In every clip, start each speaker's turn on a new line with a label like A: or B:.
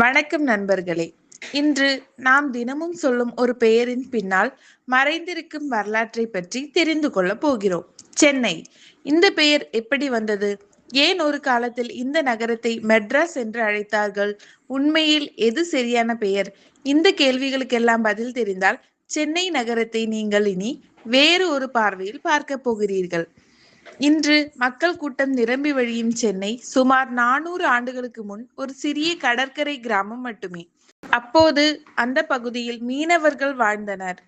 A: வணக்கம் நண்பர்களே. இன்று நாம் தினமும் சொல்லும் ஒரு பெயரின் பின்னால் மறைந்திருக்கும் வரலாற்றை பற்றி தெரிந்து கொள்ள போகிறோம். சென்னை. இந்த பெயர் எப்படி வந்தது? ஏன் ஒரு காலத்தில் இந்த நகரத்தை மெட்ராஸ் என்று அழைத்தார்கள்? உண்மையில் எது சரியான பெயர்? இந்த கேள்விகளுக்கெல்லாம் பதில் தெரிந்தால் சென்னை நகரத்தை நீங்கள் இனி வேறு ஒரு பார்வையில் பார்க்க போகிறீர்கள். இன்று மக்கள் கூட்டம் நிரம்பி வழியும் சென்னை சுமார் 400 ஆண்டுகளுக்கு முன் ஒரு சிறிய கடற்கரை கிராமம் மட்டுமே. அப்போது அந்த பகுதியில் மீனவர்கள் வாழ்ந்தனர்.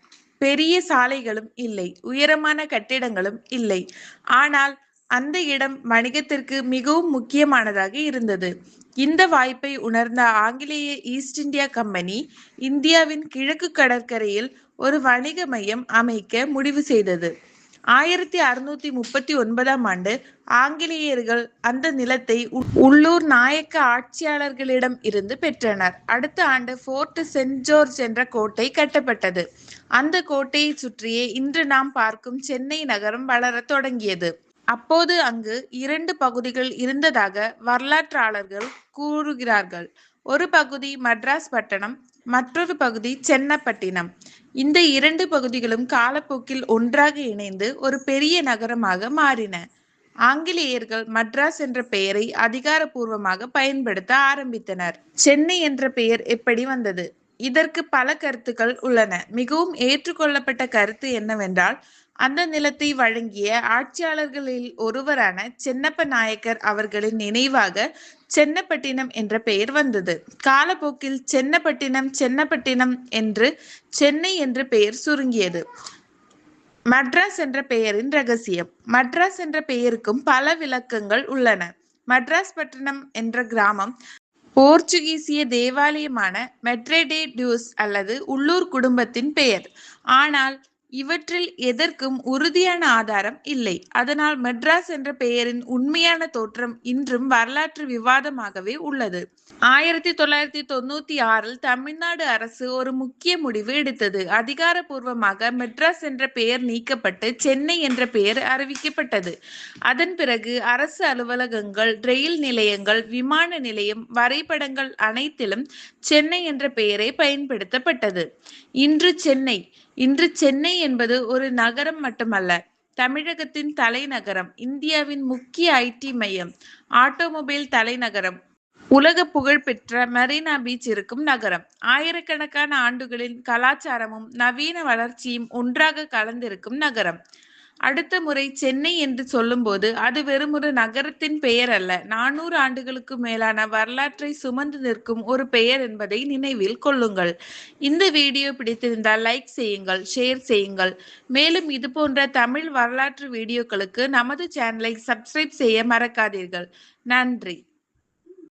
A: பெரிய சாலைகளும் இல்லை, உயரமான கட்டிடங்களும் இல்லை. ஆனால் அந்த இடம் வணிகத்திற்கு மிகவும் முக்கியமானதாக இருந்தது. இந்த வாய்ப்பை உணர்ந்த ஆங்கிலேய ஈஸ்ட் இந்தியா கம்பெனி இந்தியாவின் கிழக்கு கடற்கரையில் ஒரு வணிக மையம் அமைக்க முடிவு செய்தது. 1639ஆம் ஆண்டு ஆங்கிலேயர்கள் அந்த நிலத்தை உள்ளூர் நாயக்க ஆட்சியாளர்களிடம் இருந்து பெற்றனர். அடுத்த ஆண்டு ஃபோர்ட் சென்ட் ஜார்ஜ் என்ற கோட்டை கட்டப்பட்டது. அந்த கோட்டையை சுற்றியே இன்று நாம் பார்க்கும் சென்னை நகரம் வளரத் தொடங்கியது. அப்போது அங்கு 2 பகுதிகள் இருந்ததாக வரலாற்றாளர்கள் கூறுகிறார்கள். ஒரு பகுதி மட்ராஸ் பட்டணம், மற்றொரு பகுதி சென்னப்பட்டினம். இந்த 2 பகுதிகளும் காலப்போக்கில் ஒன்றாக இணைந்து ஒரு பெரிய நகரமாக மாறின. ஆங்கிலேயர்கள் மட்ராஸ் என்ற பெயரை அதிகாரப்பூர்வமாக பயன்படுத்த ஆரம்பித்தனர். சென்னை என்ற பெயர் எப்படி வந்தது? இதற்கு பல கருத்துக்கள் உள்ளன. மிகவும் ஏற்றுக்கொள்ளப்பட்ட கருத்து என்னவென்றால், அந்த நிலத்தை வழங்கிய ஆட்சியாளர்களில் ஒருவரான சென்னப்ப நாயக்கர் அவர்களின் நினைவாக சென்னப்பட்டினம் என்ற பெயர் வந்தது. காலப்போக்கில் சென்னப்பட்டினம் என்று சென்னை என்ற பெயர் சுருங்கியது. மட்ராஸ் என்ற பெயரின் ரகசியம். மட்ராஸ் என்ற பெயருக்கும் பல விளக்கங்கள் உள்ளன. மட்ராஸ் பட்டணம் என்ற கிராமம் போர்ச்சுகீசிய தேவாலயமான மெட்ரே டே டியூஸ் அல்லது உள்ளூர் குடும்பத்தின் பெயர். ஆனால் இவற்றில் எதற்கும் உறுதியான ஆதாரம் இல்லை. அதனால் மெட்ராஸ் என்ற பெயரின் உண்மையான தோற்றம் இன்றும் வரலாற்று விவாதமாகவே உள்ளது. 1996இல் தமிழ்நாடு அரசு ஒரு முக்கிய முடிவு எடுத்தது. அதிகாரப்பூர்வமாக மெட்ராஸ் என்ற பெயர் நீக்கப்பட்டு சென்னை என்ற பெயர் அறிவிக்கப்பட்டது. அதன் பிறகு அரசு அலுவலகங்கள், ரயில் நிலையங்கள், விமான நிலையம், வரைபடங்கள் அனைத்திலும் சென்னை என்ற பெயரே பயன்படுத்தப்பட்டது. இன்று சென்னை என்பது ஒரு நகரம் மட்டுமல்ல, தமிழகத்தின் தலைநகரம், இந்தியாவின் முக்கிய ஐடி மையம், ஆட்டோமொபைல் தலைநகரம், உலக புகழ்பெற்ற மெரினா பீச் இருக்கும் நகரம், ஆயிரக்கணக்கான ஆண்டுகளின் கலாச்சாரமும் நவீன வளர்ச்சியும் ஒன்றாக கலந்திருக்கும் நகரம். அடுத்த முறை சென்னை என்று சொல்லும்போது அது வெறும் ஒரு நகரத்தின் பெயர் அல்ல, 400 ஆண்டுகளுக்கு மேலான வரலாற்றை சுமந்து நிற்கும் ஒரு பெயர் என்பதை நினைவில் கொள்ளுங்கள். இந்த வீடியோ பிடித்திருந்தால் லைக் செய்யுங்கள், ஷேர் செய்யுங்கள். மேலும் இது போன்ற தமிழ் வரலாற்று வீடியோக்களுக்கு நமது சேனலை சப்ஸ்கிரைப் செய்ய மறக்காதீர்கள். நன்றி.